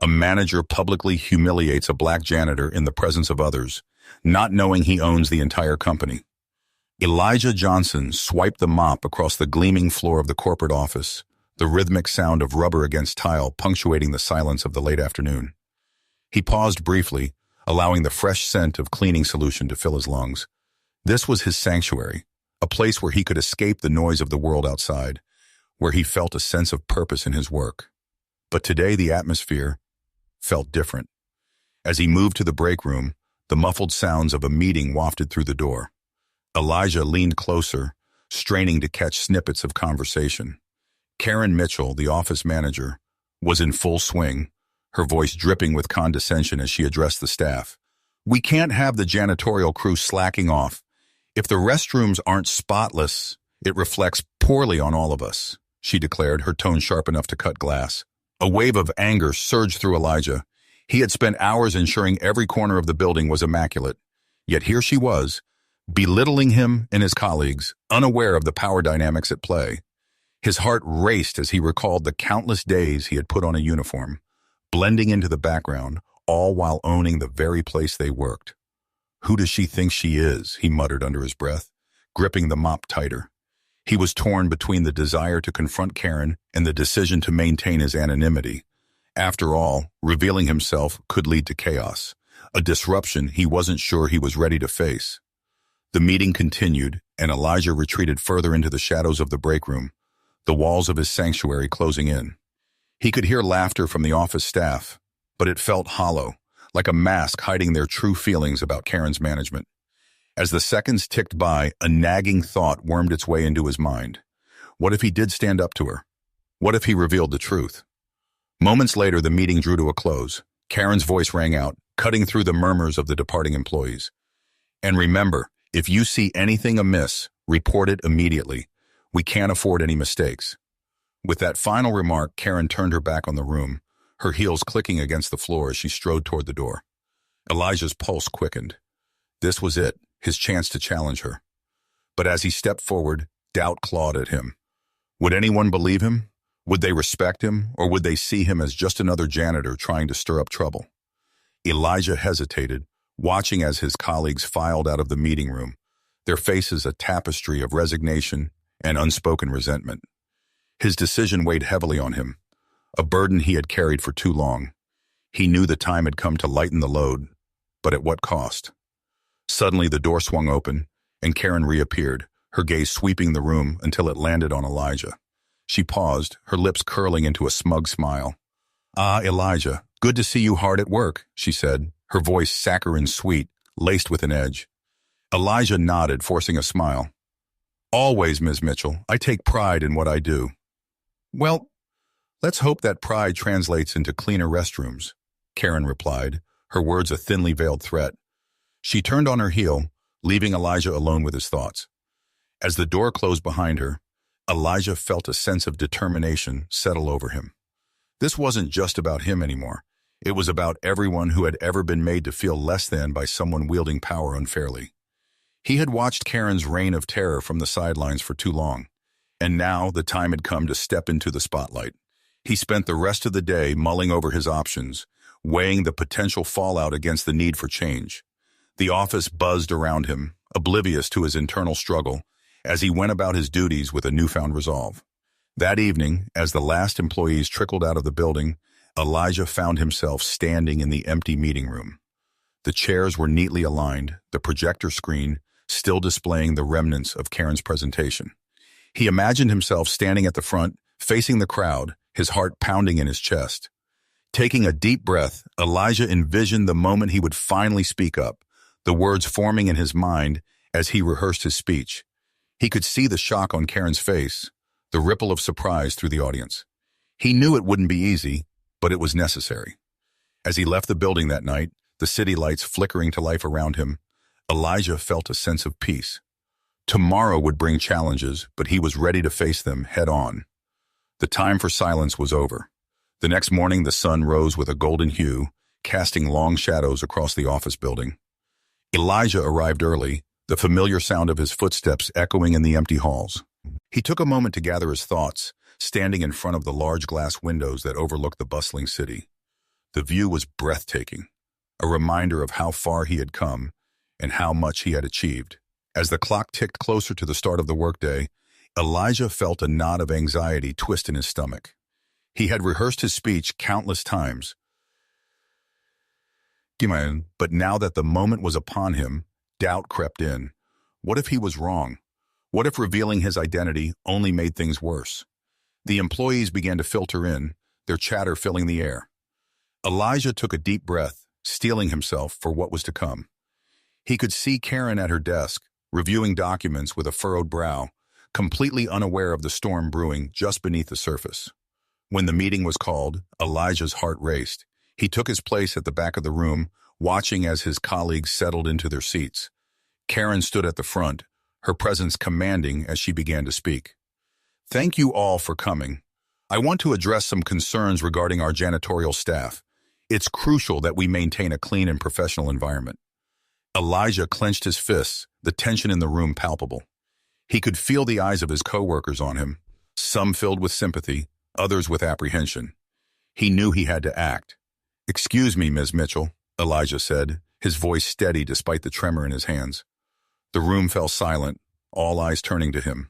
A manager publicly humiliates a black janitor in the presence of others, not knowing he owns the entire company. Elijah Johnson swiped the mop across the gleaming floor of the corporate office, the rhythmic sound of rubber against tile punctuating the silence of the late afternoon. He paused briefly, allowing the fresh scent of cleaning solution to fill his lungs. This was his sanctuary, a place where he could escape the noise of the world outside, where he felt a sense of purpose in his work. But today the atmosphere felt different. As he moved to the break room, the muffled sounds of a meeting wafted through the door. Elijah leaned closer, straining to catch snippets of conversation. Karen Mitchell, the office manager, was in full swing, her voice dripping with condescension as she addressed the staff. "We can't have the janitorial crew slacking off. If the restrooms aren't spotless, it reflects poorly on all of us," she declared, her tone sharp enough to cut glass. A wave of anger surged through Elijah. He had spent hours ensuring every corner of the building was immaculate. Yet here she was, belittling him and his colleagues, unaware of the power dynamics at play. His heart raced as he recalled the countless days he had put on a uniform, blending into the background, all while owning the very place they worked. "Who does she think she is?" he muttered under his breath, gripping the mop tighter. He was torn between the desire to confront Karen and the decision to maintain his anonymity. After all, revealing himself could lead to chaos, a disruption he wasn't sure he was ready to face. The meeting continued, and Elijah retreated further into the shadows of the break room, the walls of his sanctuary closing in. He could hear laughter from the office staff, but it felt hollow, like a mask hiding their true feelings about Karen's management. As the seconds ticked by, a nagging thought wormed its way into his mind. What if he did stand up to her? What if he revealed the truth? Moments later, the meeting drew to a close. Karen's voice rang out, cutting through the murmurs of the departing employees. "And remember, if you see anything amiss, report it immediately. We can't afford any mistakes." With that final remark, Karen turned her back on the room, her heels clicking against the floor as she strode toward the door. Elijah's pulse quickened. This was it, his chance to challenge her. But as he stepped forward, doubt clawed at him. Would anyone believe him? Would they respect him, or would they see him as just another janitor trying to stir up trouble? Elijah hesitated, watching as his colleagues filed out of the meeting room, their faces a tapestry of resignation and unspoken resentment. His decision weighed heavily on him, a burden he had carried for too long. He knew the time had come to lighten the load, but at what cost? Suddenly the door swung open, and Karen reappeared, her gaze sweeping the room until it landed on Elijah. She paused, her lips curling into a smug smile. "Ah, Elijah, good to see you hard at work," she said, her voice saccharine sweet, laced with an edge. Elijah nodded, forcing a smile. "Always, Ms. Mitchell. I take pride in what I do." "Well, let's hope that pride translates into cleaner restrooms," Karen replied, her words a thinly veiled threat. She turned on her heel, leaving Elijah alone with his thoughts. As the door closed behind her, Elijah felt a sense of determination settle over him. This wasn't just about him anymore. It was about everyone who had ever been made to feel less than by someone wielding power unfairly. He had watched Karen's reign of terror from the sidelines for too long, and now the time had come to step into the spotlight. He spent the rest of the day mulling over his options, weighing the potential fallout against the need for change. The office buzzed around him, oblivious to his internal struggle, as he went about his duties with a newfound resolve. That evening, as the last employees trickled out of the building, Elijah found himself standing in the empty meeting room. The chairs were neatly aligned, the projector screen still displaying the remnants of Karen's presentation. He imagined himself standing at the front, facing the crowd, his heart pounding in his chest. Taking a deep breath, Elijah envisioned the moment he would finally speak up, the words forming in his mind as he rehearsed his speech. He could see the shock on Karen's face, the ripple of surprise through the audience. He knew it wouldn't be easy, but it was necessary. As he left the building that night, the city lights flickering to life around him, Elijah felt a sense of peace. Tomorrow would bring challenges, but he was ready to face them head on. The time for silence was over. The next morning, the sun rose with a golden hue, casting long shadows across the office building. Elijah arrived early, the familiar sound of his footsteps echoing in the empty halls. He took a moment to gather his thoughts, standing in front of the large glass windows that overlooked the bustling city. The view was breathtaking, a reminder of how far he had come and how much he had achieved. As the clock ticked closer to the start of the workday, Elijah felt a knot of anxiety twist in his stomach. He had rehearsed his speech countless times, but now that the moment was upon him, doubt crept in. What if he was wrong? What if revealing his identity only made things worse? The employees began to filter in, their chatter filling the air. Elijah took a deep breath, steeling himself for what was to come. He could see Karen at her desk, reviewing documents with a furrowed brow, completely unaware of the storm brewing just beneath the surface. When the meeting was called, Elijah's heart raced. He took his place at the back of the room, watching as his colleagues settled into their seats. Karen stood at the front, her presence commanding as she began to speak. "Thank you all for coming. I want to address some concerns regarding our janitorial staff. It's crucial that we maintain a clean and professional environment." Elijah clenched his fists, the tension in the room palpable. He could feel the eyes of his coworkers on him, some filled with sympathy, others with apprehension. He knew he had to act. "Excuse me, Ms. Mitchell," Elijah said, his voice steady despite the tremor in his hands. The room fell silent, all eyes turning to him.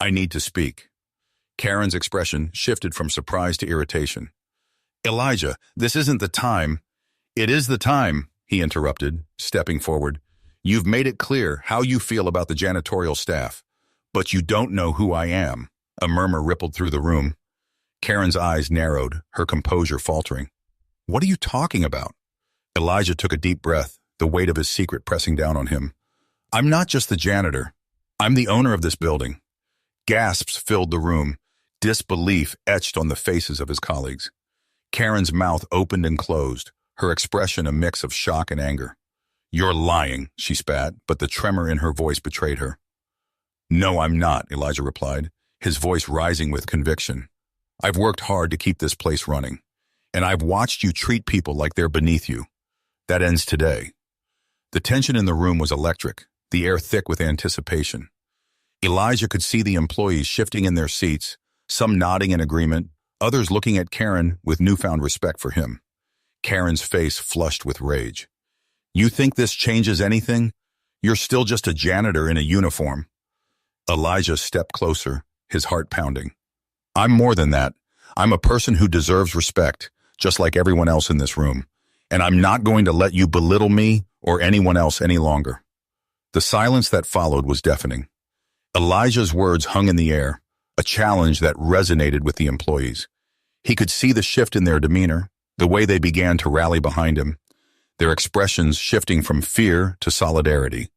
"I need to speak." Karen's expression shifted from surprise to irritation. "Elijah, this isn't the time." "It is the time," he interrupted, stepping forward. "You've made it clear how you feel about the janitorial staff, but you don't know who I am." A murmur rippled through the room. Karen's eyes narrowed, her composure faltering. "What are you talking about?" Elijah took a deep breath, the weight of his secret pressing down on him. "I'm not just the janitor. I'm the owner of this building." Gasps filled the room, disbelief etched on the faces of his colleagues. Karen's mouth opened and closed, her expression a mix of shock and anger. "You're lying," she spat, but the tremor in her voice betrayed her. "No, I'm not," Elijah replied, his voice rising with conviction. "I've worked hard to keep this place running, and I've watched you treat people like they're beneath you. That ends today." The tension in the room was electric, the air thick with anticipation. Elijah could see the employees shifting in their seats, some nodding in agreement, others looking at Karen with newfound respect for him. Karen's face flushed with rage. "You think this changes anything? You're still just a janitor in a uniform." Elijah stepped closer, his heart pounding. "I'm more than that. I'm a person who deserves respect, just like everyone else in this room. And I'm not going to let you belittle me or anyone else any longer." The silence that followed was deafening. Elijah's words hung in the air, a challenge that resonated with the employees. He could see the shift in their demeanor, the way they began to rally behind him, their expressions shifting from fear to solidarity.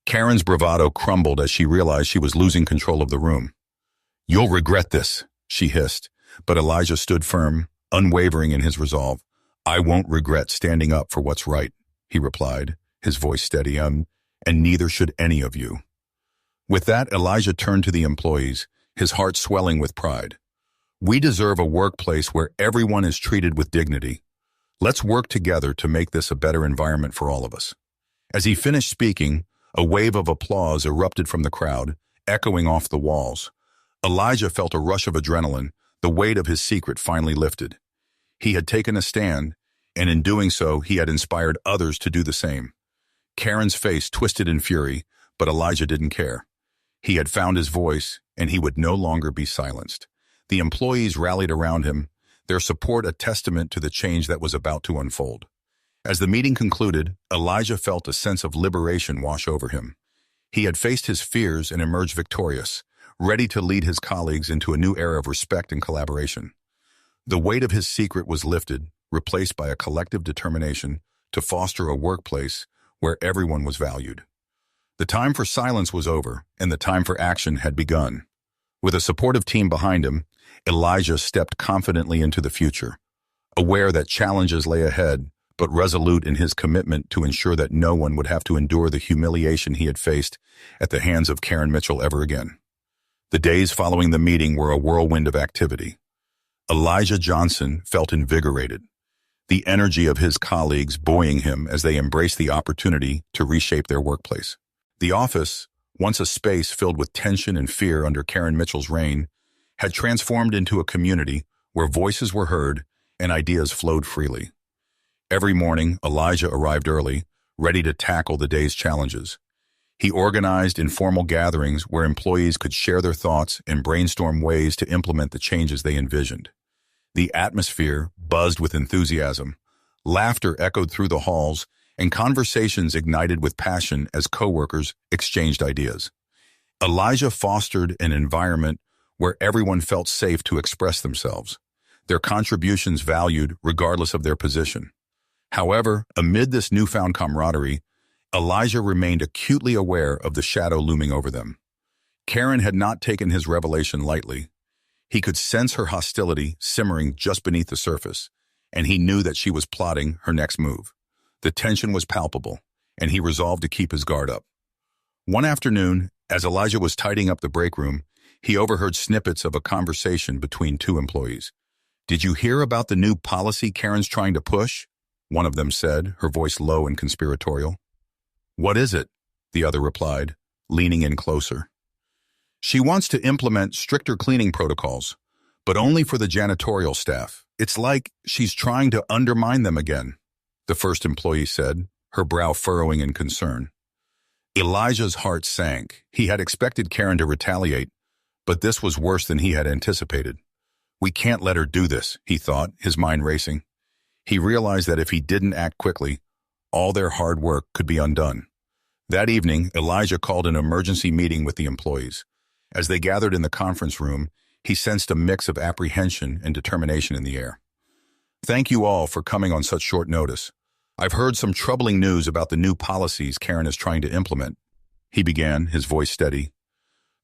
Karen's bravado crumbled as she realized she was losing control of the room. "You'll regret this," she hissed, but Elijah stood firm, unwavering in his resolve. "I won't regret standing up for what's right," he replied, his voice steady, and neither should any of you." With that, Elijah turned to the employees, his heart swelling with pride. "We deserve a workplace where everyone is treated with dignity. Let's work together to make this a better environment for all of us." As he finished speaking, a wave of applause erupted from the crowd, echoing off the walls. Elijah felt a rush of adrenaline, the weight of his secret finally lifted. He had taken a stand, and in doing so, he had inspired others to do the same. Karen's face twisted in fury, but Elijah didn't care. He had found his voice, and he would no longer be silenced. The employees rallied around him, their support a testament to the change that was about to unfold. As the meeting concluded, Elijah felt a sense of liberation wash over him. He had faced his fears and emerged victorious, ready to lead his colleagues into a new era of respect and collaboration. The weight of his secret was lifted, replaced by a collective determination to foster a workplace where everyone was valued. The time for silence was over, and the time for action had begun. With a supportive team behind him, Elijah stepped confidently into the future, aware that challenges lay ahead, but resolute in his commitment to ensure that no one would have to endure the humiliation he had faced at the hands of Karen Mitchell ever again. The days following the meeting were a whirlwind of activity. Elijah Johnson felt invigorated, the energy of his colleagues buoying him as they embraced the opportunity to reshape their workplace. The office, once a space filled with tension and fear under Karen Mitchell's reign, had transformed into a community where voices were heard and ideas flowed freely. Every morning, Elijah arrived early, ready to tackle the day's challenges. He organized informal gatherings where employees could share their thoughts and brainstorm ways to implement the changes they envisioned. The atmosphere buzzed with enthusiasm. Laughter echoed through the halls, and conversations ignited with passion as coworkers exchanged ideas. Elijah fostered an environment where everyone felt safe to express themselves, their contributions valued regardless of their position. However, amid this newfound camaraderie, Elijah remained acutely aware of the shadow looming over them. Karen had not taken his revelation lightly. He could sense her hostility simmering just beneath the surface, and he knew that she was plotting her next move. The tension was palpable, and he resolved to keep his guard up. One afternoon, as Elijah was tidying up the break room, he overheard snippets of a conversation between two employees. "Did you hear about the new policy Karen's trying to push?" one of them said, her voice low and conspiratorial. "What is it?" the other replied, leaning in closer. "She wants to implement stricter cleaning protocols, but only for the janitorial staff. It's like she's trying to undermine them again," the first employee said, her brow furrowing in concern. Elijah's heart sank. He had expected Karen to retaliate, but this was worse than he had anticipated. "We can't let her do this," he thought, his mind racing. He realized that if he didn't act quickly, all their hard work could be undone. That evening, Elijah called an emergency meeting with the employees. As they gathered in the conference room, he sensed a mix of apprehension and determination in the air. "Thank you all for coming on such short notice. I've heard some troubling news about the new policies Karen is trying to implement," he began, his voice steady.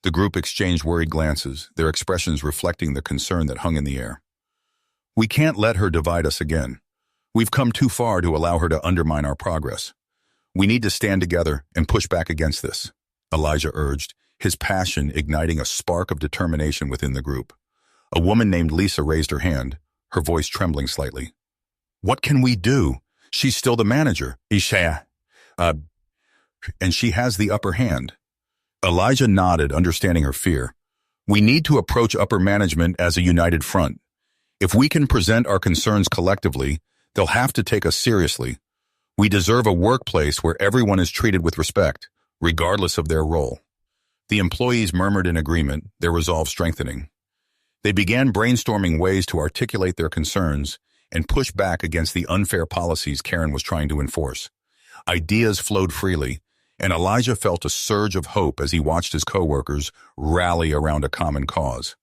The group exchanged worried glances, their expressions reflecting the concern that hung in the air. "We can't let her divide us again. We've come too far to allow her to undermine our progress. We need to stand together and push back against this," Elijah urged, his passion igniting a spark of determination within the group. A woman named Lisa raised her hand, her voice trembling slightly. "What can we do? She's still the manager, Isha. And she has the upper hand." Elijah nodded, understanding her fear. "We need to approach upper management as a united front. If we can present our concerns collectively, they'll have to take us seriously. We deserve a workplace where everyone is treated with respect, regardless of their role." The employees murmured in agreement, their resolve strengthening. They began brainstorming ways to articulate their concerns and push back against the unfair policies Karen was trying to enforce. Ideas flowed freely, and Elijah felt a surge of hope as he watched his coworkers rally around a common cause.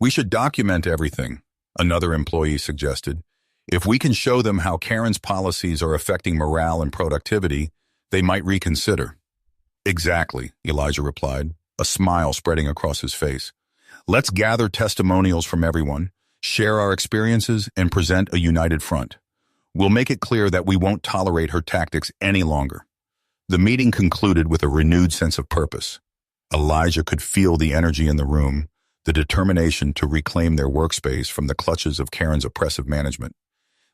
"We should document everything," another employee suggested. "If we can show them how Karen's policies are affecting morale and productivity, they might reconsider." "Exactly," Elijah replied, a smile spreading across his face. "Let's gather testimonials from everyone, share our experiences, and present a united front. We'll make it clear that we won't tolerate her tactics any longer." The meeting concluded with a renewed sense of purpose. Elijah could feel the energy in the room, the determination to reclaim their workspace from the clutches of Karen's oppressive management.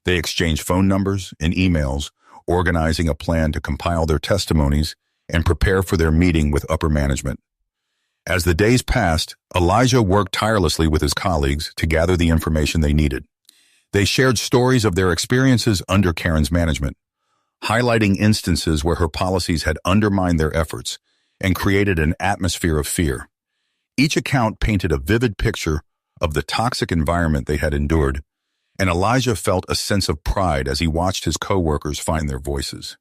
They exchanged phone numbers and emails, organizing a plan to compile their testimonies and prepare for their meeting with upper management. As the days passed, Elijah worked tirelessly with his colleagues to gather the information they needed. They shared stories of their experiences under Karen's management, highlighting instances where her policies had undermined their efforts and created an atmosphere of fear. Each account painted a vivid picture of the toxic environment they had endured, and Elijah felt a sense of pride as he watched his coworkers find their voices.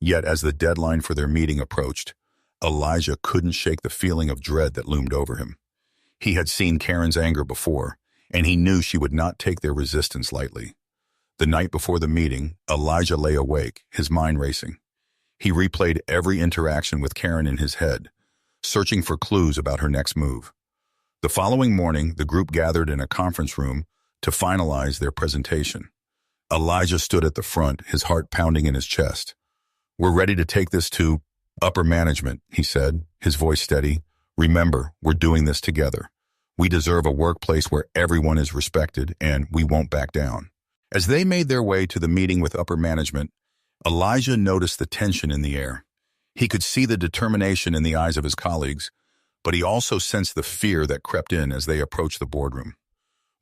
Yet as the deadline for their meeting approached, Elijah couldn't shake the feeling of dread that loomed over him. He had seen Karen's anger before, and he knew she would not take their resistance lightly. The night before the meeting, Elijah lay awake, his mind racing. He replayed every interaction with Karen in his head, searching for clues about her next move. The following morning, the group gathered in a conference room to finalize their presentation. Elijah stood at the front, his heart pounding in his chest. "We're ready to take this to upper management," he said, his voice steady. "Remember, we're doing this together. We deserve a workplace where everyone is respected, and we won't back down." As they made their way to the meeting with upper management, Elijah noticed the tension in the air. He could see the determination in the eyes of his colleagues, but he also sensed the fear that crept in as they approached the boardroom.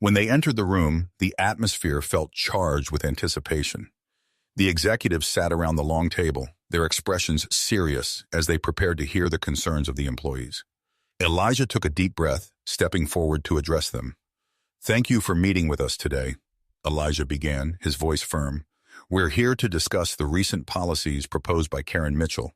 When they entered the room, the atmosphere felt charged with anticipation. The executives sat around the long table, their expressions serious as they prepared to hear the concerns of the employees. Elijah took a deep breath, stepping forward to address them. "Thank you for meeting with us today," Elijah began, his voice firm. "We're here to discuss the recent policies proposed by Karen Mitchell,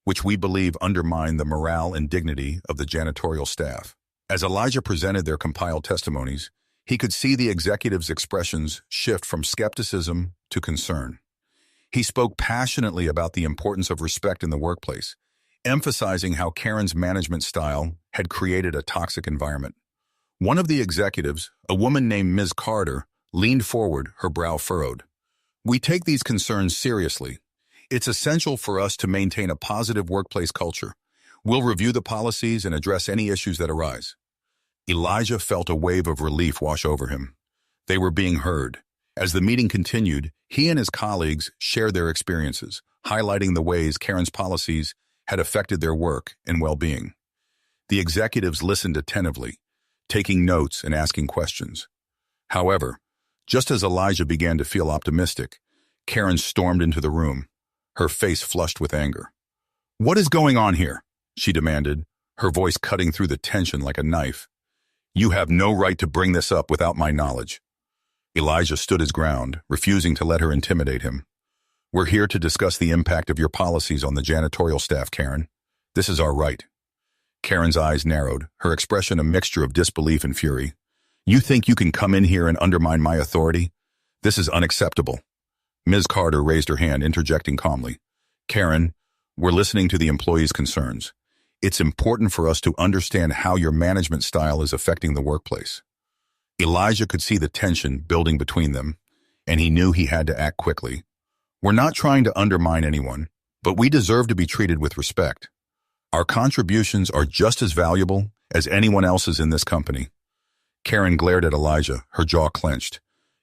which we believe undermine the morale and dignity of the janitorial staff." As Elijah presented their compiled testimonies, he could see the executives' expressions shift from skepticism to concern. He spoke passionately about the importance of respect in the workplace, emphasizing how Karen's management style had created a toxic environment. One of the executives, a woman named Ms. Carter, leaned forward, her brow furrowed. "We take these concerns seriously. It's essential for us to maintain a positive workplace culture. We'll review the policies and address any issues that arise." Elijah felt a wave of relief wash over him. They were being heard. As the meeting continued, he and his colleagues shared their experiences, highlighting the ways Karen's policies had affected their work and well-being. The executives listened attentively, taking notes and asking questions. However, just as Elijah began to feel optimistic, Karen stormed into the room, her face flushed with anger. "What is going on here?" she demanded, her voice cutting through the tension like a knife. "You have no right to bring this up without my knowledge." Elijah stood his ground, refusing to let her intimidate him. "We're here to discuss the impact of your policies on the janitorial staff, Karen. This is our right." Karen's eyes narrowed, her expression a mixture of disbelief and fury. "You think you can come in here and undermine my authority? This is unacceptable." Ms. Carter raised her hand, interjecting calmly. "Karen, we're listening to the employees' concerns. It's important for us to understand how your management style is affecting the workplace." Elijah could see the tension building between them, and he knew he had to act quickly. "We're not trying to undermine anyone, but we deserve to be treated with respect. Our contributions are just as valuable as anyone else's in this company." Karen glared at Elijah, her jaw clenched.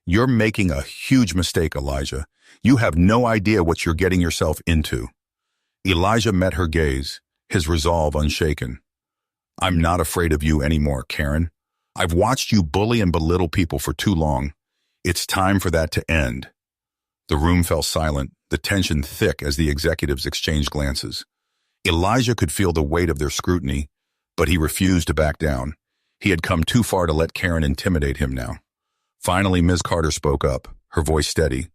"You're making a huge mistake, Elijah. You have no idea what you're getting yourself into." Elijah met her gaze, his resolve unshaken. "I'm not afraid of you anymore, Karen. I've watched you bully and belittle people for too long. It's time for that to end." The room fell silent, the tension thick as the executives exchanged glances. Elijah could feel the weight of their scrutiny, but he refused to back down. He had come too far to let Karen intimidate him now. Finally, Ms. Carter spoke up, her voice steady.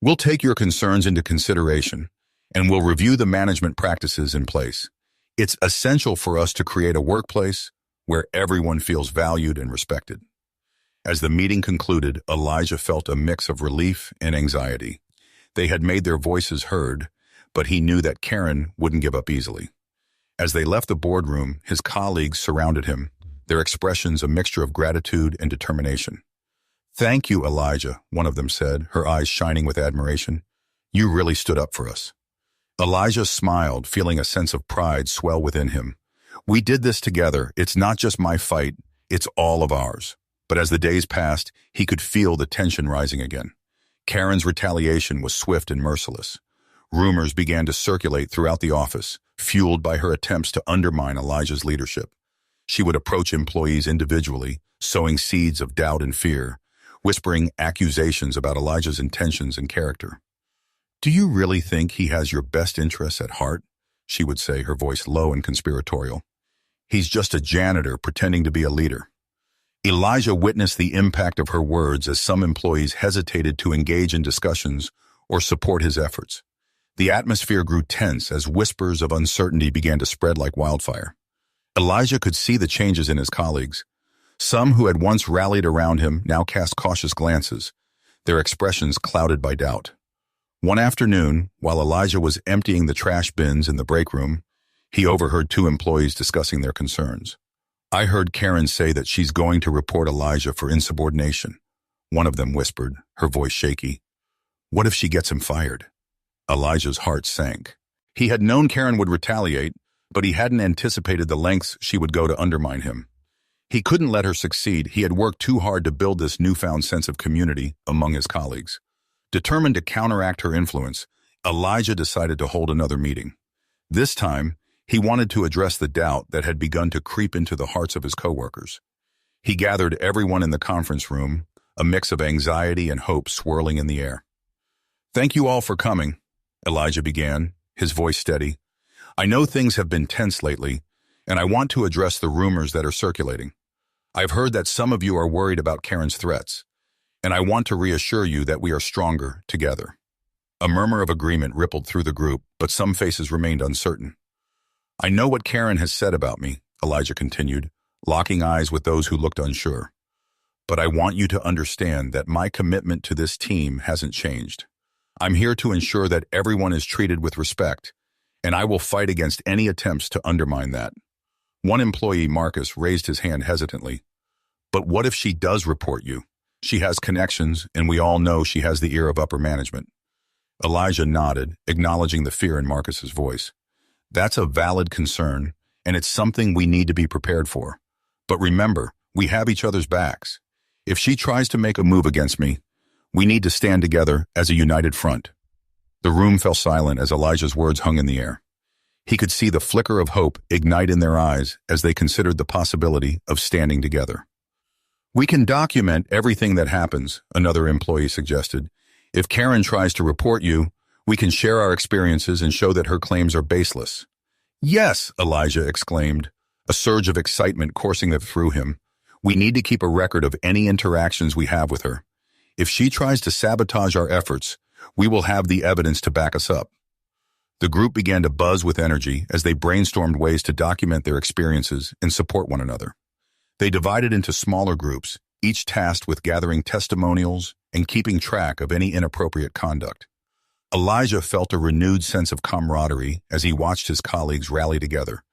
"We'll take your concerns into consideration, and we'll review the management practices in place. It's essential for us to create a workplace where everyone feels valued and respected." As the meeting concluded, Elijah felt a mix of relief and anxiety. They had made their voices heard, but he knew that Karen wouldn't give up easily. As they left the boardroom, his colleagues surrounded him, their expressions a mixture of gratitude and determination. "Thank you, Elijah," one of them said, her eyes shining with admiration. "You really stood up for us." Elijah smiled, feeling a sense of pride swell within him. "We did this together. It's not just my fight, it's all of ours." But as the days passed, he could feel the tension rising again. Karen's retaliation was swift and merciless. Rumors began to circulate throughout the office, fueled by her attempts to undermine Elijah's leadership. She would approach employees individually, sowing seeds of doubt and fear, whispering accusations about Elijah's intentions and character. "Do you really think he has your best interests at heart?" she would say, her voice low and conspiratorial. "He's just a janitor pretending to be a leader." Elijah witnessed the impact of her words as some employees hesitated to engage in discussions or support his efforts. The atmosphere grew tense as whispers of uncertainty began to spread like wildfire. Elijah could see the changes in his colleagues. Some who had once rallied around him now cast cautious glances, their expressions clouded by doubt. One afternoon, while Elijah was emptying the trash bins in the break room, he overheard two employees discussing their concerns. "I heard Karen say that she's going to report Elijah for insubordination," one of them whispered, her voice shaky. "What if she gets him fired?" Elijah's heart sank. He had known Karen would retaliate, but he hadn't anticipated the lengths she would go to undermine him. He couldn't let her succeed. He had worked too hard to build this newfound sense of community among his colleagues. Determined to counteract her influence, Elijah decided to hold another meeting. This time, he wanted to address the doubt that had begun to creep into the hearts of his coworkers. He gathered everyone in the conference room, a mix of anxiety and hope swirling in the air. "Thank you all for coming," Elijah began, his voice steady. "I know things have been tense lately, and I want to address the rumors that are circulating. I've heard that some of you are worried about Karen's threats, and I want to reassure you that we are stronger together." A murmur of agreement rippled through the group, but some faces remained uncertain. "I know what Karen has said about me," Elijah continued, locking eyes with those who looked unsure. "But I want you to understand that my commitment to this team hasn't changed. I'm here to ensure that everyone is treated with respect, and I will fight against any attempts to undermine that." One employee, Marcus, raised his hand hesitantly. "But what if she does report you? She has connections, and we all know she has the ear of upper management." Elijah nodded, acknowledging the fear in Marcus's voice. "That's a valid concern, and it's something we need to be prepared for. But remember, we have each other's backs. If she tries to make a move against me, we need to stand together as a united front." The room fell silent as Elijah's words hung in the air. He could see the flicker of hope ignite in their eyes as they considered the possibility of standing together. "We can document everything that happens," another employee suggested. "If Karen tries to report you, we can share our experiences and show that her claims are baseless." "Yes," Elijah exclaimed, a surge of excitement coursing through him. "We need to keep a record of any interactions we have with her. If she tries to sabotage our efforts, we will have the evidence to back us up." The group began to buzz with energy as they brainstormed ways to document their experiences and support one another. They divided into smaller groups, each tasked with gathering testimonials and keeping track of any inappropriate conduct. Elijah felt a renewed sense of camaraderie as he watched his colleagues rally together,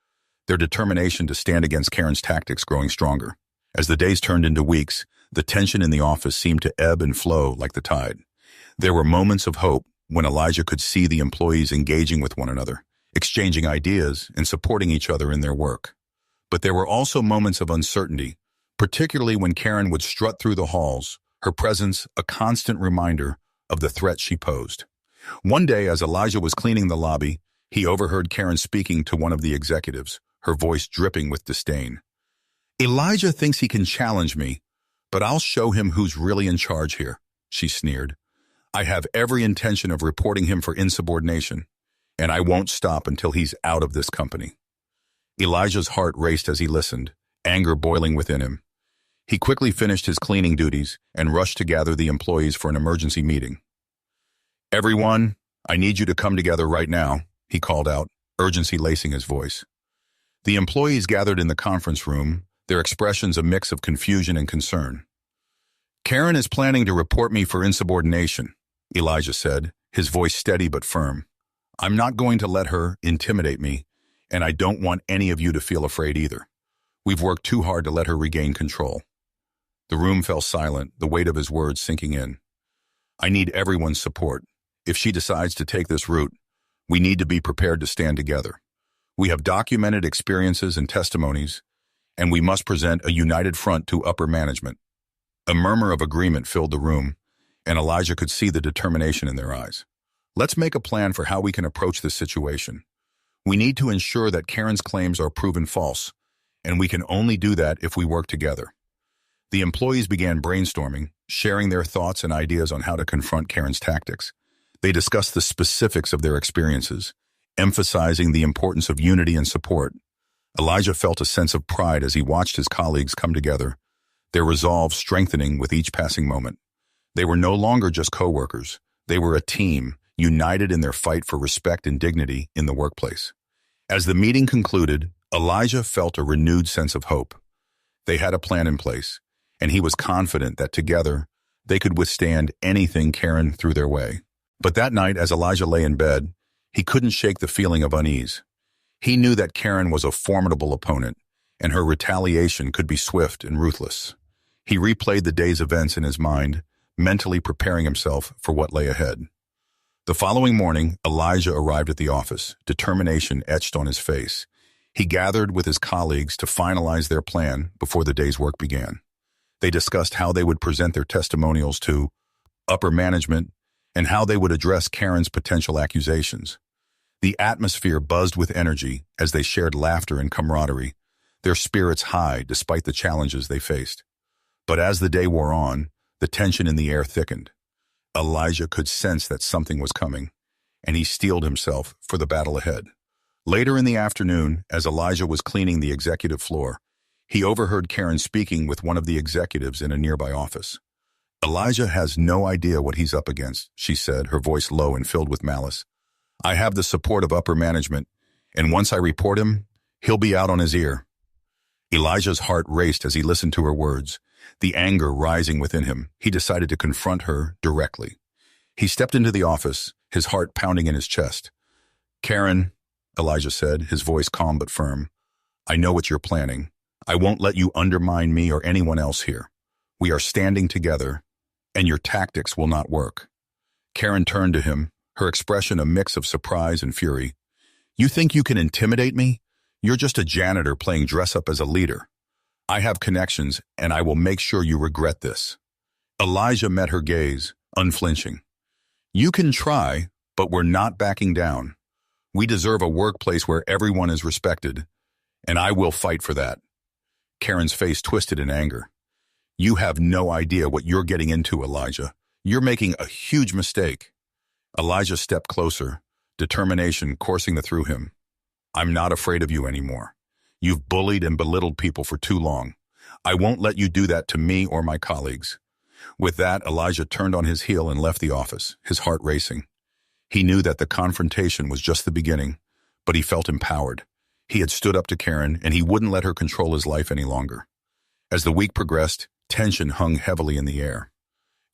their determination to stand against Karen's tactics growing stronger. As the days turned into weeks, the tension in the office seemed to ebb and flow like the tide. There were moments of hope when Elijah could see the employees engaging with one another, exchanging ideas and supporting each other in their work. But there were also moments of uncertainty, particularly when Karen would strut through the halls, her presence a constant reminder of the threat she posed. One day, as Elijah was cleaning the lobby, he overheard Karen speaking to one of the executives, her voice dripping with disdain. "Elijah thinks he can challenge me, but I'll show him who's really in charge here," she sneered. "I have every intention of reporting him for insubordination, and I won't stop until he's out of this company." Elijah's heart raced as he listened, anger boiling within him. He quickly finished his cleaning duties and rushed to gather the employees for an emergency meeting. "Everyone, I need you to come together right now," he called out, urgency lacing his voice. The employees gathered in the conference room, their expressions a mix of confusion and concern. "Karen is planning to report me for insubordination," Elijah said, his voice steady but firm. "I'm not going to let her intimidate me, and I don't want any of you to feel afraid either. We've worked too hard to let her regain control." The room fell silent, the weight of his words sinking in. "I need everyone's support. If she decides to take this route, we need to be prepared to stand together. We have documented experiences and testimonies, and we must present a united front to upper management." A murmur of agreement filled the room, and Elijah could see the determination in their eyes. "Let's make a plan for how we can approach this situation. We need to ensure that Karen's claims are proven false, and we can only do that if we work together." The employees began brainstorming, sharing their thoughts and ideas on how to confront Karen's tactics. They discussed the specifics of their experiences, emphasizing the importance of unity and support. Elijah felt a sense of pride as he watched his colleagues come together, their resolve strengthening with each passing moment. They were no longer just co-workers. They were a team, united in their fight for respect and dignity in the workplace. As the meeting concluded, Elijah felt a renewed sense of hope. They had a plan in place, and he was confident that together they could withstand anything Karen threw their way. But that night, as Elijah lay in bed, he couldn't shake the feeling of unease. He knew that Karen was a formidable opponent, and her retaliation could be swift and ruthless. He replayed the day's events in his mind, mentally preparing himself for what lay ahead. The following morning, Elijah arrived at the office, determination etched on his face. He gathered with his colleagues to finalize their plan before the day's work began. They discussed how they would present their testimonials to upper management and how they would address Karen's potential accusations. The atmosphere buzzed with energy as they shared laughter and camaraderie, their spirits high despite the challenges they faced. But as the day wore on, the tension in the air thickened. Elijah could sense that something was coming, and he steeled himself for the battle ahead. Later in the afternoon, as Elijah was cleaning the executive floor, he overheard Karen speaking with one of the executives in a nearby office. "Elijah has no idea what he's up against," she said, her voice low and filled with malice. "I have the support of upper management, and once I report him, he'll be out on his ear." Elijah's heart raced as he listened to her words. The anger rising within him, he decided to confront her directly. He stepped into the office, his heart pounding in his chest. "Karen," Elijah said, his voice calm but firm, "I know what you're planning. I won't let you undermine me or anyone else here. We are standing together, and your tactics will not work." Karen turned to him, her expression a mix of surprise and fury. "You think you can intimidate me? You're just a janitor playing dress-up as a leader. I have connections, and I will make sure you regret this." Elijah met her gaze, unflinching. "You can try, but we're not backing down. We deserve a workplace where everyone is respected, and I will fight for that." Karen's face twisted in anger. "You have no idea what you're getting into, Elijah. You're making a huge mistake." Elijah stepped closer, determination coursing through him. "I'm not afraid of you anymore. You've bullied and belittled people for too long. I won't let you do that to me or my colleagues." With that, Elijah turned on his heel and left the office, his heart racing. He knew that the confrontation was just the beginning, but he felt empowered. He had stood up to Karen, and he wouldn't let her control his life any longer. As the week progressed, tension hung heavily in the air.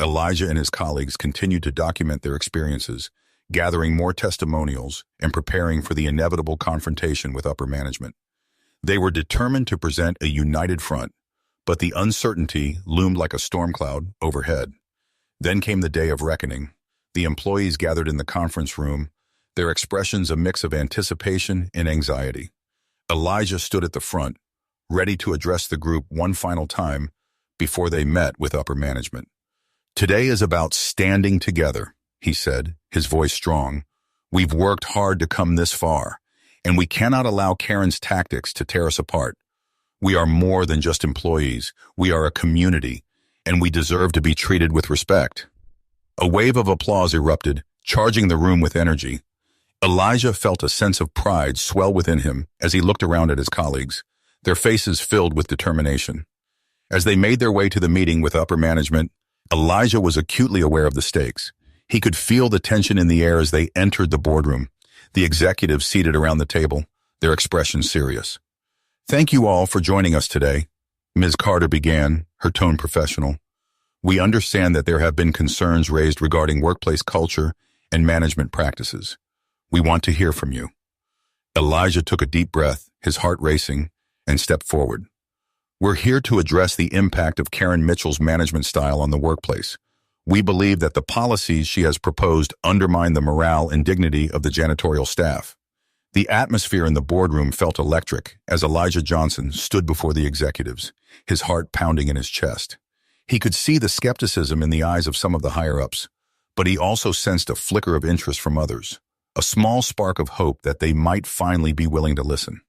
Elijah and his colleagues continued to document their experiences, gathering more testimonials and preparing for the inevitable confrontation with upper management. They were determined to present a united front, but the uncertainty loomed like a storm cloud overhead. Then came the day of reckoning. The employees gathered in the conference room, their expressions a mix of anticipation and anxiety. Elijah stood at the front, ready to address the group one final time before they met with upper management. "Today is about standing together," he said, his voice strong. "We've worked hard to come this far, and we cannot allow Karen's tactics to tear us apart. We are more than just employees. We are a community, and we deserve to be treated with respect." A wave of applause erupted, charging the room with energy. Elijah felt a sense of pride swell within him as he looked around at his colleagues, their faces filled with determination. As they made their way to the meeting with upper management, Elijah was acutely aware of the stakes. He could feel the tension in the air as they entered the boardroom, the executives seated around the table, their expressions serious. "Thank you all for joining us today," Ms. Carter began, her tone professional. "We understand that there have been concerns raised regarding workplace culture and management practices. We want to hear from you." Elijah took a deep breath, his heart racing, and stepped forward. "We're here to address the impact of Karen Mitchell's management style on the workplace. We believe that the policies she has proposed undermine the morale and dignity of the janitorial staff." The atmosphere in the boardroom felt electric as Elijah Johnson stood before the executives, his heart pounding in his chest. He could see the skepticism in the eyes of some of the higher-ups, but he also sensed a flicker of interest from others, a small spark of hope that they might finally be willing to listen.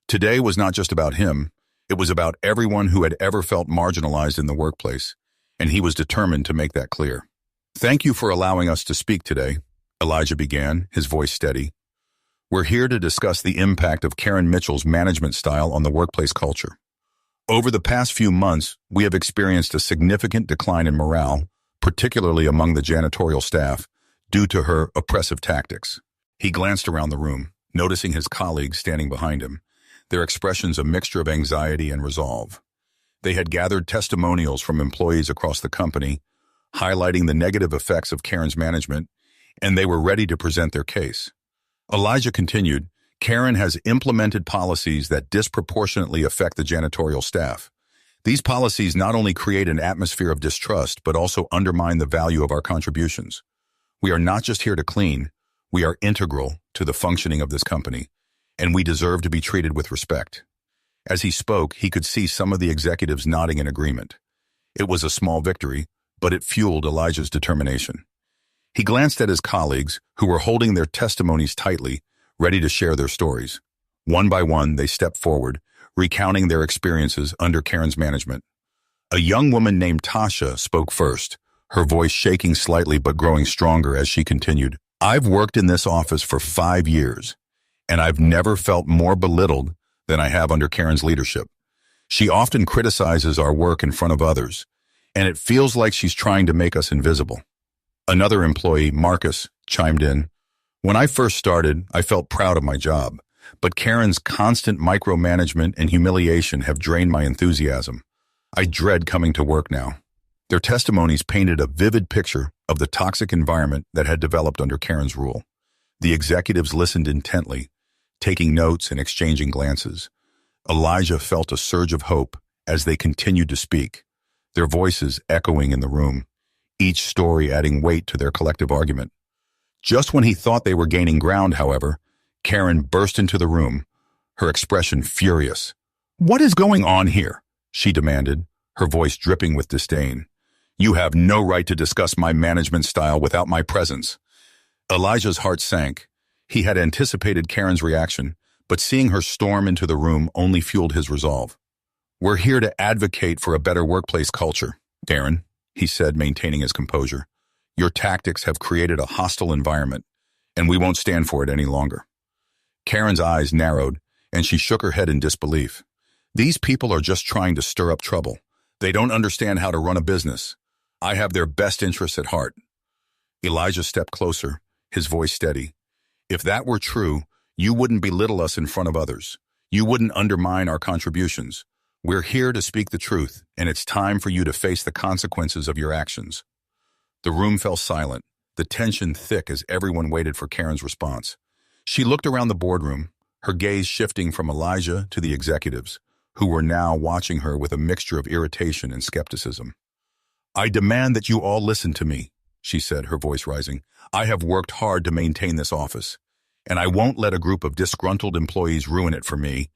Today was not just about him, it was about everyone who had ever felt marginalized in the workplace, and he was determined to make that clear. "Thank you for allowing us to speak today," Elijah began, his voice steady. "We're here to discuss the impact of Karen Mitchell's management style on the workplace culture. Over the past few months, we have experienced a significant decline in morale, particularly among the janitorial staff, due to her oppressive tactics." He glanced around the room, noticing his colleagues standing behind him, their expressions a mixture of anxiety and resolve. They had gathered testimonials from employees across the company, highlighting the negative effects of Karen's management, and they were ready to present their case. Elijah continued, "Karen has implemented policies that disproportionately affect the janitorial staff. These policies not only create an atmosphere of distrust, but also undermine the value of our contributions. We are not just here to clean, we are integral to the functioning of this company, and we deserve to be treated with respect." As he spoke, he could see some of the executives nodding in agreement. It was a small victory, but it fueled Elijah's determination. He glanced at his colleagues, who were holding their testimonies tightly, ready to share their stories. One by one, they stepped forward, recounting their experiences under Karen's management. A young woman named Tasha spoke first, her voice shaking slightly but growing stronger as she continued. I've worked in this office for 5 years, and I've never felt more belittled than I have under Karen's leadership. She often criticizes our work in front of others, and it feels like she's trying to make us invisible. Another employee, Marcus, chimed in. When I first started, I felt proud of my job, but Karen's constant micromanagement and humiliation have drained my enthusiasm. I dread coming to work now. Their testimonies painted a vivid picture of the toxic environment that had developed under Karen's rule. The executives listened intently, taking notes and exchanging glances. Elijah felt a surge of hope as they continued to speak, their voices echoing in the room, each story adding weight to their collective argument. Just when he thought they were gaining ground, however, Karen burst into the room, her expression furious. "What is going on here?" she demanded, her voice dripping with disdain. "You have no right to discuss my management style without my presence." Elijah's heart sank. He had anticipated Karen's reaction, but seeing her storm into the room only fueled his resolve. "We're here to advocate for a better workplace culture, Karen," he said, maintaining his composure. "Your tactics have created a hostile environment, and we won't stand for it any longer." Karen's eyes narrowed, and she shook her head in disbelief. "These people are just trying to stir up trouble. They don't understand how to run a business. I have their best interests at heart." Elijah stepped closer, his voice steady. "If that were true, you wouldn't belittle us in front of others. You wouldn't undermine our contributions. We're here to speak the truth, and it's time for you to face the consequences of your actions." The room fell silent, the tension thick as everyone waited for Karen's response. She looked around the boardroom, her gaze shifting from Elijah to the executives, who were now watching her with a mixture of irritation and skepticism. "I demand that you all listen to me," she said, her voice rising. "I have worked hard to maintain this office, and I won't let a group of disgruntled employees ruin it for me."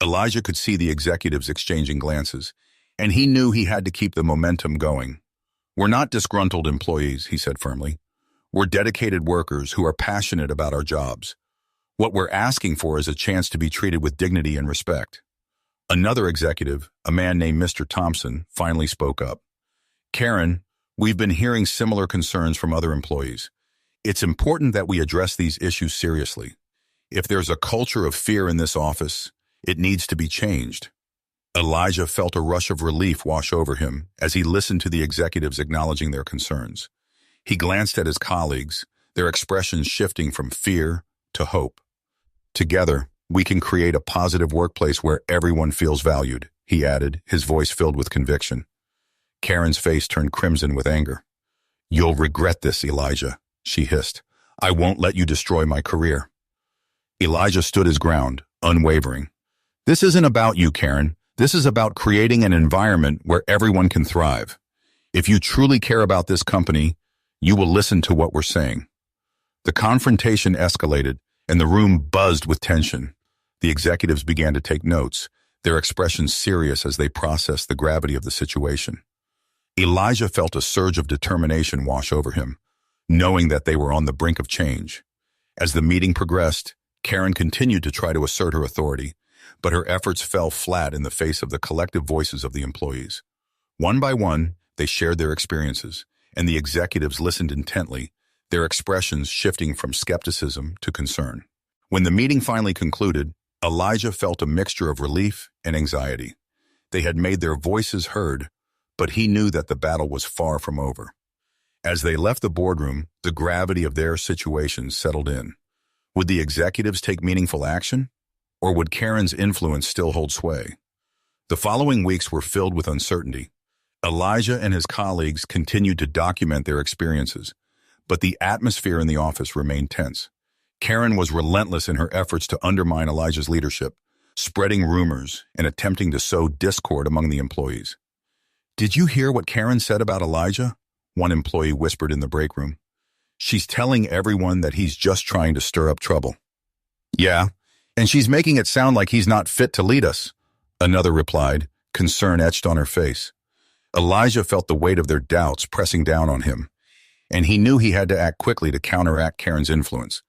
Elijah could see the executives exchanging glances, and he knew he had to keep the momentum going. "We're not disgruntled employees," he said firmly. "We're dedicated workers who are passionate about our jobs. What we're asking for is a chance to be treated with dignity and respect." Another executive, a man named Mr. Thompson, finally spoke up. "Karen, we've been hearing similar concerns from other employees. It's important that we address these issues seriously. If there's a culture of fear in this office, it needs to be changed." Elijah felt a rush of relief wash over him as he listened to the executives acknowledging their concerns. He glanced at his colleagues, their expressions shifting from fear to hope. "Together, we can create a positive workplace where everyone feels valued," he added, his voice filled with conviction. Karen's face turned crimson with anger. "You'll regret this, Elijah," she hissed. "I won't let you destroy my career." Elijah stood his ground, unwavering. "This isn't about you, Karen. This is about creating an environment where everyone can thrive. If you truly care about this company, you will listen to what we're saying." The confrontation escalated, and the room buzzed with tension. The executives began to take notes, their expressions serious as they processed the gravity of the situation. Elijah felt a surge of determination wash over him, knowing that they were on the brink of change. As the meeting progressed, Karen continued to try to assert her authority, but her efforts fell flat in the face of the collective voices of the employees. One by one, they shared their experiences, and the executives listened intently, their expressions shifting from skepticism to concern. When the meeting finally concluded, Elijah felt a mixture of relief and anxiety. They had made their voices heard, but he knew that the battle was far from over. As they left the boardroom, the gravity of their situation settled in. Would the executives take meaningful action? Or would Karen's influence still hold sway? The following weeks were filled with uncertainty. Elijah and his colleagues continued to document their experiences, but the atmosphere in the office remained tense. Karen was relentless in her efforts to undermine Elijah's leadership, spreading rumors and attempting to sow discord among the employees. "Did you hear what Karen said about Elijah?" one employee whispered in the break room. "She's telling everyone that he's just trying to stir up trouble." "Yeah, and she's making it sound like he's not fit to lead us," another replied, concern etched on her face. Elijah felt the weight of their doubts pressing down on him, and he knew he had to act quickly to counteract Karen's influence.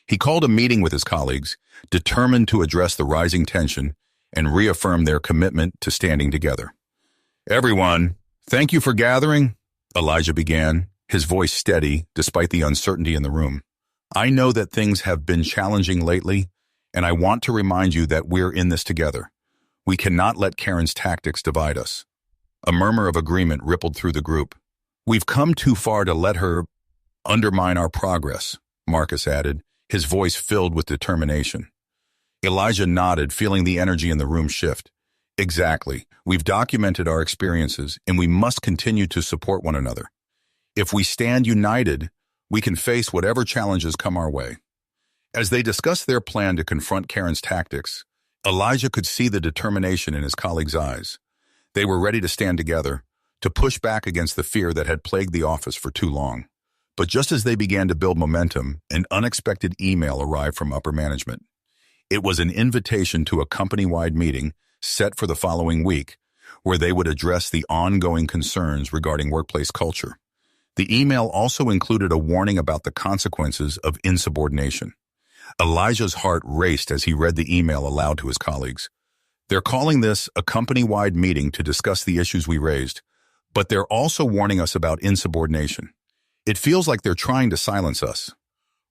He called a meeting with his colleagues, determined to address the rising tension and reaffirmed their commitment to standing together. "Everyone, thank you for gathering," Elijah began, his voice steady despite the uncertainty in the room. "I know that things have been challenging lately, and I want to remind you that we're in this together. We cannot let Karen's tactics divide us." A murmur of agreement rippled through the group. "We've come too far to let her undermine our progress," Marcus added, his voice filled with determination. Elijah nodded, feeling the energy in the room shift. "Exactly. We've documented our experiences, and we must continue to support one another. If we stand united, we can face whatever challenges come our way." As they discussed their plan to confront Karen's tactics, Elijah could see the determination in his colleagues' eyes. They were ready to stand together, to push back against the fear that had plagued the office for too long. But just as they began to build momentum, an unexpected email arrived from upper management. It was an invitation to a company-wide meeting set for the following week, where they would address the ongoing concerns regarding workplace culture. The email also included a warning about the consequences of insubordination. Elijah's heart raced as he read the email aloud to his colleagues. "They're calling this a company-wide meeting to discuss the issues we raised, but they're also warning us about insubordination. It feels like they're trying to silence us."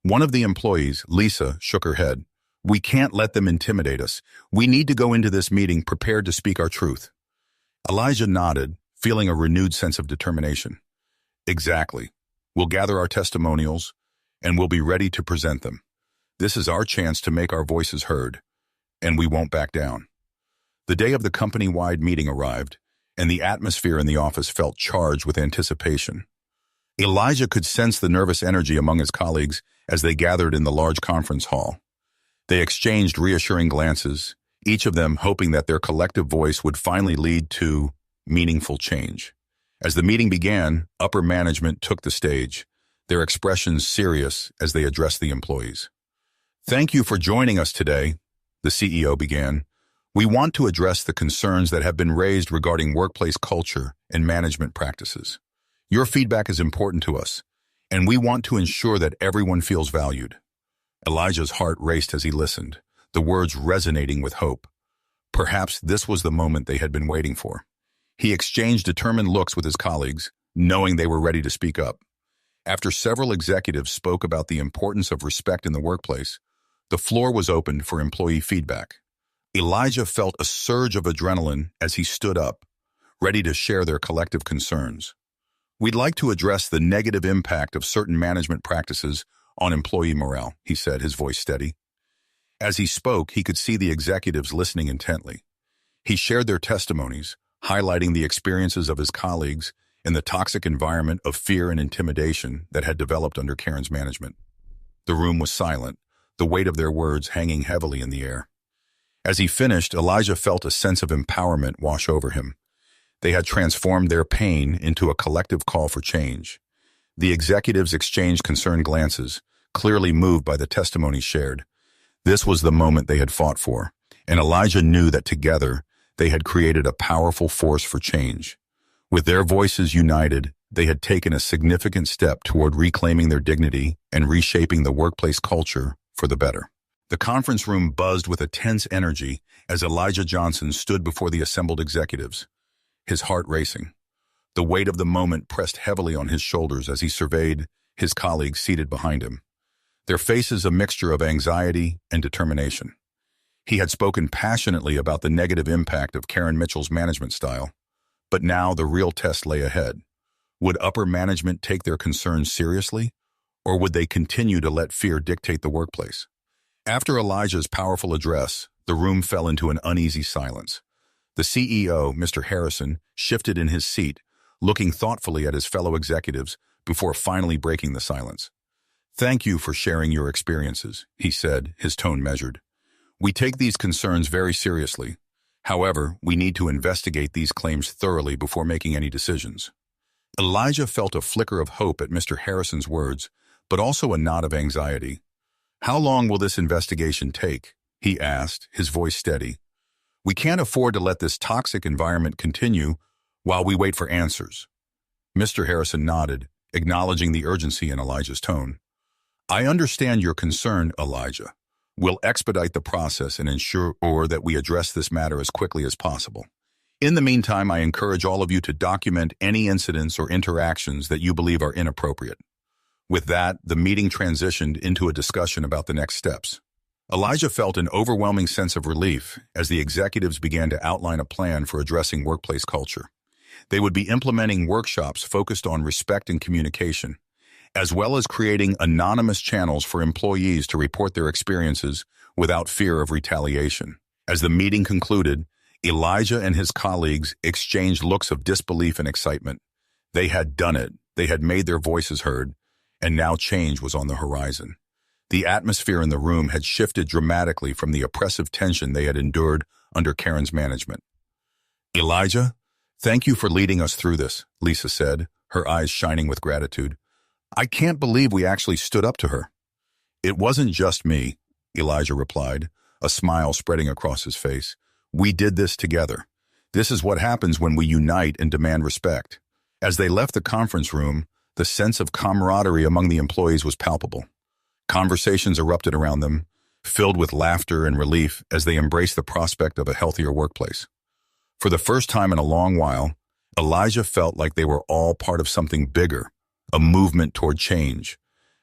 One of the employees, Lisa, shook her head. "We can't let them intimidate us. We need to go into this meeting prepared to speak our truth." Elijah nodded, feeling a renewed sense of determination. "Exactly. We'll gather our testimonials, and we'll be ready to present them. This is our chance to make our voices heard, and we won't back down." The day of the company-wide meeting arrived, and the atmosphere in the office felt charged with anticipation. Elijah could sense the nervous energy among his colleagues as they gathered in the large conference hall. They exchanged reassuring glances, each of them hoping that their collective voice would finally lead to meaningful change. As the meeting began, upper management took the stage, their expressions serious as they addressed the employees. "Thank you for joining us today," the CEO began. "We want to address the concerns that have been raised regarding workplace culture and management practices. Your feedback is important to us, and we want to ensure that everyone feels valued." Elijah's heart raced as he listened, the words resonating with hope. Perhaps this was the moment they had been waiting for. He exchanged determined looks with his colleagues, knowing they were ready to speak up. After several executives spoke about the importance of respect in the workplace, the floor was opened for employee feedback. Elijah felt a surge of adrenaline as he stood up, ready to share their collective concerns. "We'd like to address the negative impact of certain management practices on employee morale," he said, his voice steady. As he spoke, he could see the executives listening intently. He shared their testimonies, highlighting the experiences of his colleagues in the toxic environment of fear and intimidation that had developed under Karen's management. The room was silent, the weight of their words hanging heavily in the air. As he finished, Elijah felt a sense of empowerment wash over him. They had transformed their pain into a collective call for change. The executives exchanged concerned glances, clearly moved by the testimony shared. This was the moment they had fought for, and Elijah knew that together they had created a powerful force for change. With their voices united, they had taken a significant step toward reclaiming their dignity and reshaping the workplace culture for the better. The conference room buzzed with a tense energy as Elijah Johnson stood before the assembled executives, his heart racing. The weight of the moment pressed heavily on his shoulders as he surveyed his colleagues seated behind him, their faces a mixture of anxiety and determination. He had spoken passionately about the negative impact of Karen Mitchell's management style, but now the real test lay ahead. Would upper management take their concerns seriously, or would they continue to let fear dictate the workplace? After Elijah's powerful address, the room fell into an uneasy silence. The CEO, Mr. Harrison, shifted in his seat, looking thoughtfully at his fellow executives before finally breaking the silence. "Thank you for sharing your experiences," he said, his tone measured. "We take these concerns very seriously. However, we need to investigate these claims thoroughly before making any decisions." Elijah felt a flicker of hope at Mr. Harrison's words, but also a nod of anxiety. "How long will this investigation take?" he asked, his voice steady. "We can't afford to let this toxic environment continue while we wait for answers." Mr. Harrison nodded, acknowledging the urgency in Elijah's tone. "I understand your concern, Elijah, We'll expedite the process and ensure that we address this matter as quickly as possible. In the meantime, I encourage all of you to document any incidents or interactions that you believe are inappropriate. With that, the meeting transitioned into a discussion about the next steps. Elijah felt an overwhelming sense of relief as the executives began to outline a plan for addressing workplace culture. They would be implementing workshops focused on respect and communication, as well as creating anonymous channels for employees to report their experiences without fear of retaliation. As the meeting concluded, Elijah and his colleagues exchanged looks of disbelief and excitement. They had done it, they had made their voices heard, and now change was on the horizon. The atmosphere in the room had shifted dramatically from the oppressive tension they had endured under Karen's management. "Elijah, thank you for leading us through this," Lisa said, her eyes shining with gratitude. "I can't believe we actually stood up to her." "It wasn't just me," Elijah replied, a smile spreading across his face. "We did this together. This is what happens when we unite and demand respect." As they left the conference room, the sense of camaraderie among the employees was palpable. Conversations erupted around them, filled with laughter and relief as they embraced the prospect of a healthier workplace. For the first time in a long while, Elijah felt like they were all part of something bigger, a movement toward change.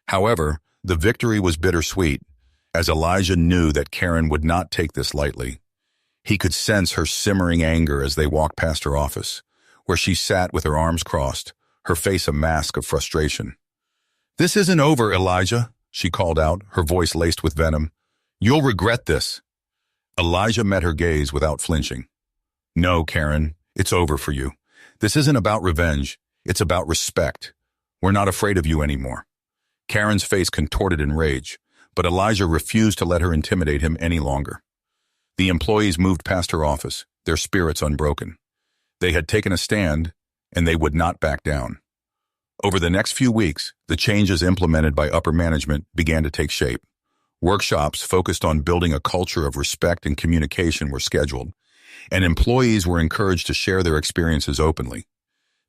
However, the victory was bittersweet, as Elijah knew that Karen would not take this lightly. He could sense her simmering anger as they walked past her office, where she sat with her arms crossed, her face a mask of frustration. "This isn't over, Elijah," she called out, her voice laced with venom. "You'll regret this." Elijah met her gaze without flinching. "No, Karen, it's over for you. This isn't about revenge. It's about respect. We're not afraid of you anymore." Karen's face contorted in rage, but Elijah refused to let her intimidate him any longer. The employees moved past her office, their spirits unbroken. They had taken a stand, and they would not back down. Over the next few weeks, the changes implemented by upper management began to take shape. Workshops focused on building a culture of respect and communication were scheduled, and employees were encouraged to share their experiences openly.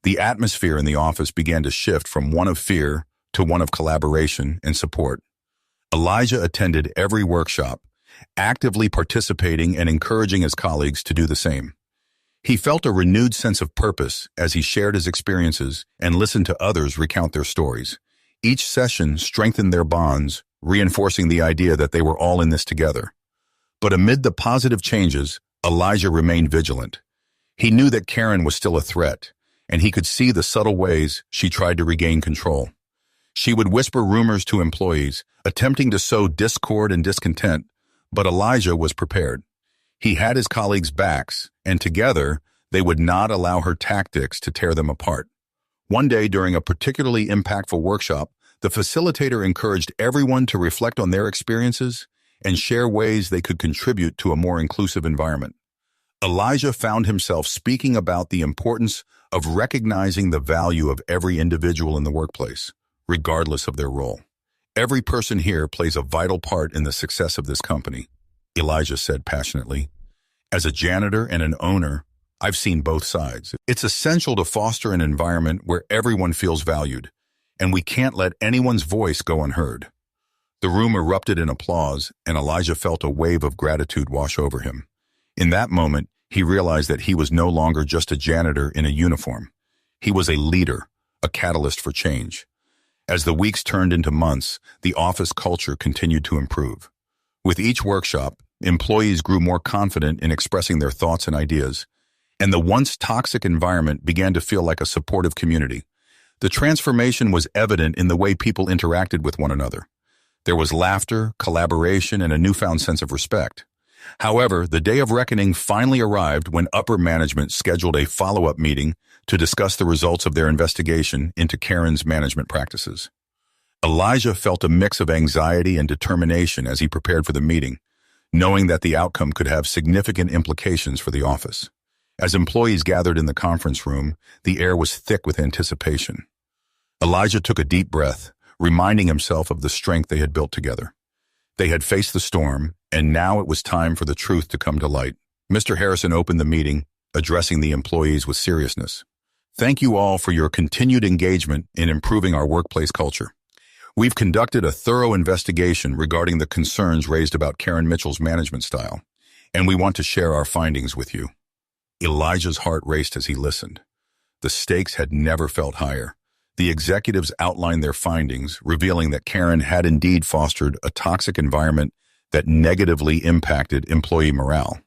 The atmosphere in the office began to shift from one of fear to one of collaboration and support. Elijah attended every workshop, actively participating and encouraging his colleagues to do the same. He felt a renewed sense of purpose as he shared his experiences and listened to others recount their stories. Each session strengthened their bonds, reinforcing the idea that they were all in this together. But amid the positive changes, Elijah remained vigilant. He knew that Karen was still a threat, and he could see the subtle ways she tried to regain control. She would whisper rumors to employees, attempting to sow discord and discontent, but Elijah was prepared. He had his colleagues' backs, and together, they would not allow her tactics to tear them apart. One day, during a particularly impactful workshop, the facilitator encouraged everyone to reflect on their experiences and share ways they could contribute to a more inclusive environment. Elijah found himself speaking about the importance of recognizing the value of every individual in the workplace, regardless of their role. "Every person here plays a vital part in the success of this company," Elijah said passionately. "As a janitor and an owner, I've seen both sides. It's essential to foster an environment where everyone feels valued, and we can't let anyone's voice go unheard." The room erupted in applause, and Elijah felt a wave of gratitude wash over him. In that moment, he realized that he was no longer just a janitor in a uniform. He was a leader, a catalyst for change. As the weeks turned into months, the office culture continued to improve. With each workshop, employees grew more confident in expressing their thoughts and ideas, and the once toxic environment began to feel like a supportive community. The transformation was evident in the way people interacted with one another. There was laughter, collaboration, and a newfound sense of respect. However, the day of reckoning finally arrived when upper management scheduled a follow-up meeting to discuss the results of their investigation into Karen's management practices. Elijah felt a mix of anxiety and determination as he prepared for the meeting, knowing that the outcome could have significant implications for the office. As employees gathered in the conference room, the air was thick with anticipation. Elijah took a deep breath, reminding himself of the strength they had built together. They had faced the storm, and now it was time for the truth to come to light. Mr. Harrison opened the meeting, addressing the employees with seriousness. "Thank you all for your continued engagement in improving our workplace culture. We've conducted a thorough investigation regarding the concerns raised about Karen Mitchell's management style, and we want to share our findings with you. Elijah's heart raced as he listened. The stakes had never felt higher. The executives outlined their findings, revealing that Karen had indeed fostered a toxic environment that negatively impacted employee morale.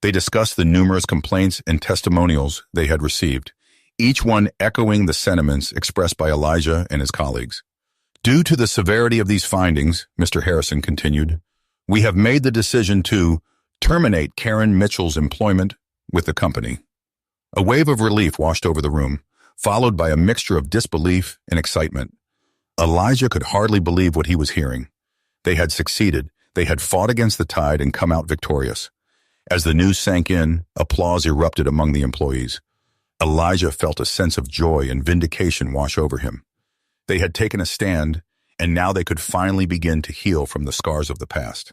They discussed the numerous complaints and testimonials they had received, each one echoing the sentiments expressed by Elijah and his colleagues. Due to the severity of these findings, Mr. Harrison continued, we have made the decision to terminate Karen Mitchell's employment with the company. A wave of relief washed over the room, followed by a mixture of disbelief and excitement. Elijah could hardly believe what he was hearing. They had succeeded. They had fought against the tide and come out victorious. As the news sank in, applause erupted among the employees. Elijah felt a sense of joy and vindication wash over him. They had taken a stand, and now they could finally begin to heal from the scars of the past.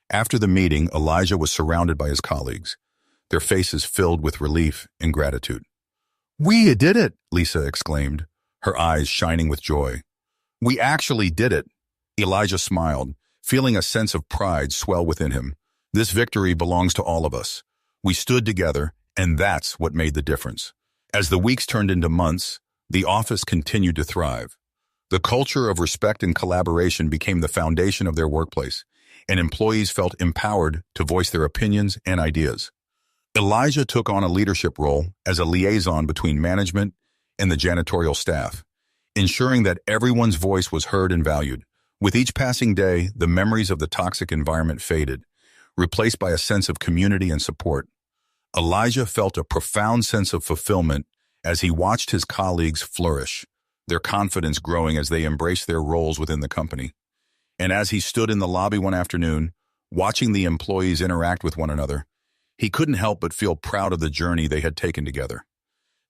After the meeting, Elijah was surrounded by his colleagues, their faces filled with relief and gratitude. "We did it," Lisa exclaimed, her eyes shining with joy. "We actually did it." Elijah smiled, feeling a sense of pride swell within him. This victory belongs to all of us. We stood together, and that's what made the difference. As the weeks turned into months, the office continued to thrive. The culture of respect and collaboration became the foundation of their workplace, and employees felt empowered to voice their opinions and ideas. Elijah took on a leadership role as a liaison between management and the janitorial staff, ensuring that everyone's voice was heard and valued. With each passing day, the memories of the toxic environment faded, replaced by a sense of community and support. Elijah felt a profound sense of fulfillment as he watched his colleagues flourish, their confidence growing as they embraced their roles within the company. And as he stood in the lobby one afternoon, watching the employees interact with one another, he couldn't help but feel proud of the journey they had taken together.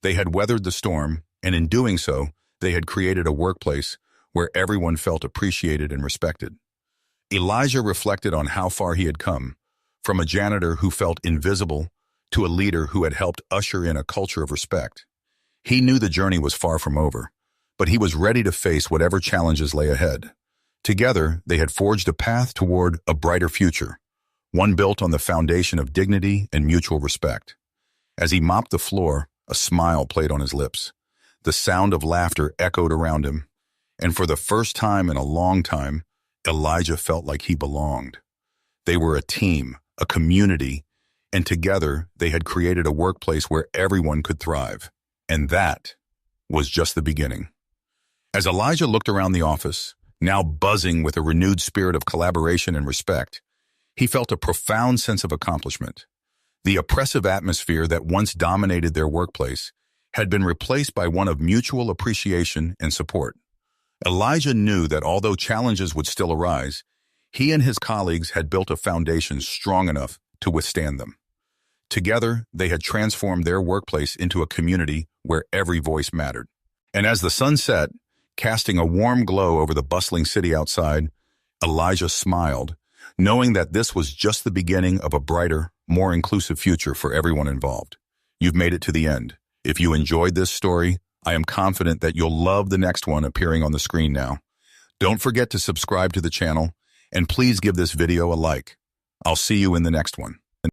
They had weathered the storm, and in doing so, they had created a workplace where everyone felt appreciated and respected. Elijah reflected on how far he had come, from a janitor who felt invisible to a leader who had helped usher in a culture of respect. He knew the journey was far from over, but he was ready to face whatever challenges lay ahead. Together, they had forged a path toward a brighter future, one built on the foundation of dignity and mutual respect. As he mopped the floor, a smile played on his lips. The sound of laughter echoed around him, and for the first time in a long time, Elijah felt like he belonged. They were a team, a community, and together they had created a workplace where everyone could thrive. And that was just the beginning. As Elijah looked around the office, now buzzing with a renewed spirit of collaboration and respect, he felt a profound sense of accomplishment. The oppressive atmosphere that once dominated their workplace had been replaced by one of mutual appreciation and support. Elijah knew that although challenges would still arise, he and his colleagues had built a foundation strong enough to withstand them. Together, they had transformed their workplace into a community where every voice mattered. And as the sun set, casting a warm glow over the bustling city outside, Elijah smiled, knowing that this was just the beginning of a brighter, more inclusive future for everyone involved. You've made it to the end. If you enjoyed this story, I am confident that you'll love the next one appearing on the screen now. Don't forget to subscribe to the channel, and please give this video a like. I'll see you in the next one.